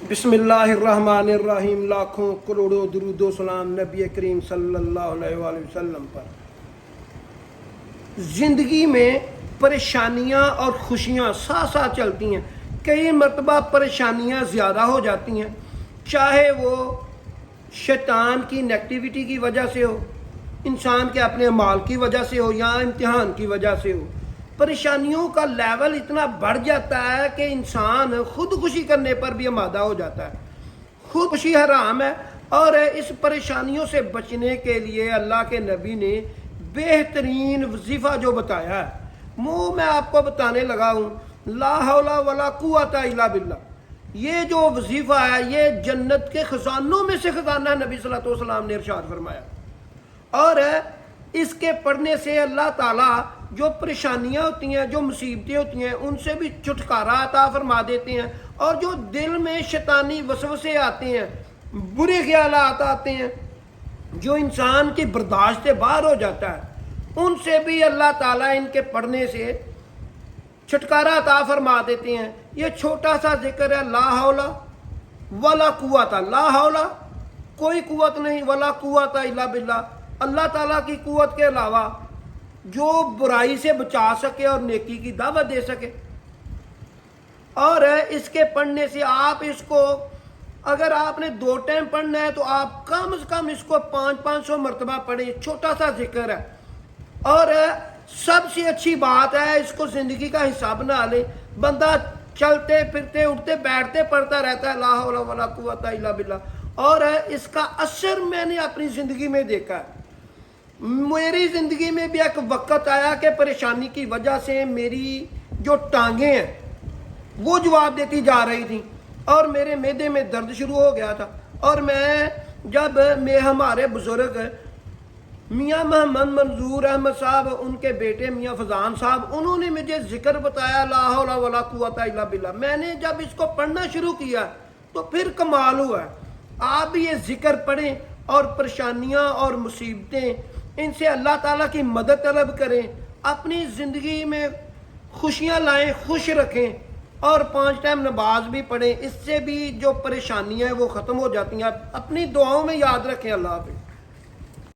بسم اللہ الرحمن الرحیم، لاکھوں کروڑوں درود و سلام نبی کریم صلی اللہ علیہ وآلہ وسلم پر۔ زندگی میں پریشانیاں اور خوشیاں ساتھ ساتھ چلتی ہیں۔ کئی مرتبہ پریشانیاں زیادہ ہو جاتی ہیں، چاہے وہ شیطان کی نیگیٹیوٹی کی وجہ سے ہو، انسان کے اپنے مال کی وجہ سے ہو، یا امتحان کی وجہ سے ہو۔ پریشانیوں کا لیول اتنا بڑھ جاتا ہے کہ انسان خودکشی کرنے پر بھی آمادہ ہو جاتا ہے۔ خودکشی حرام ہے، اور اس پریشانیوں سے بچنے کے لیے اللہ کے نبی نے بہترین وظیفہ جو بتایا ہے، میں آپ کو بتانے لگا ہوں، لا حول ولا قوت الا باللہ۔ یہ جو وظیفہ ہے، یہ جنت کے خزانوں میں سے خزانہ نبی صلی اللہ علیہ وسلم نے ارشاد فرمایا، اور اس کے پڑھنے سے اللہ تعالیٰ جو پریشانیاں ہوتی ہیں، جو مصیبتیں ہوتی ہیں، ان سے بھی چھٹکارا عطا فرما دیتے ہیں، اور جو دل میں شیطانی وسوسے آتے ہیں، برے خیالات آتے ہیں، جو انسان کی برداشت سے باہر ہو جاتا ہے، ان سے بھی اللہ تعالیٰ ان کے پڑھنے سے چھٹکارا عطا فرما دیتے ہیں۔ یہ چھوٹا سا ذکر ہے، لا حول ولا قوت، لا حول کوئی قوت نہیں، ولا قوت الا باللہ، اللہ تعالیٰ کی قوت کے علاوہ جو برائی سے بچا سکے اور نیکی کی دعوت دے سکے۔ اور اس کے پڑھنے سے آپ اس کو، اگر آپ نے 2 ٹائم پڑھنا ہے تو آپ کم از کم اس کو 500 مرتبہ پڑھیں۔ چھوٹا سا ذکر ہے، اور سب سے اچھی بات ہے، اس کو زندگی کا حصہ بنا لیں۔ بندہ چلتے پھرتے اٹھتے بیٹھتے پڑھتا رہتا ہے، لا حول ولا قوت الا باللہ، اور اس کا اثر میں نے اپنی زندگی میں دیکھا ہے۔ میری زندگی میں بھی ایک وقت آیا کہ پریشانی کی وجہ سے میری جو ٹانگیں ہیں وہ جواب دیتی جا رہی تھیں، اور میرے معدے میں درد شروع ہو گیا تھا۔ اور ہمارے بزرگ میاں محمد منظور احمد صاحب، ان کے بیٹے میاں فضان صاحب، انہوں نے مجھے ذکر بتایا، لا حول ولا قوت الا باللہ۔ میں نے جب اس کو پڑھنا شروع کیا تو پھر کمال ہوا ہے۔ آپ بھی یہ ذکر پڑھیں، اور پریشانیاں اور مصیبتیں، ان سے اللہ تعالیٰ کی مدد طلب کریں، اپنی زندگی میں خوشیاں لائیں، خوش رکھیں، اور 5 ٹائم نماز بھی پڑھیں۔ اس سے بھی جو پریشانیاں ہیں وہ ختم ہو جاتی ہیں۔ اپنی دعاؤں میں یاد رکھیں۔ اللہ حافظ۔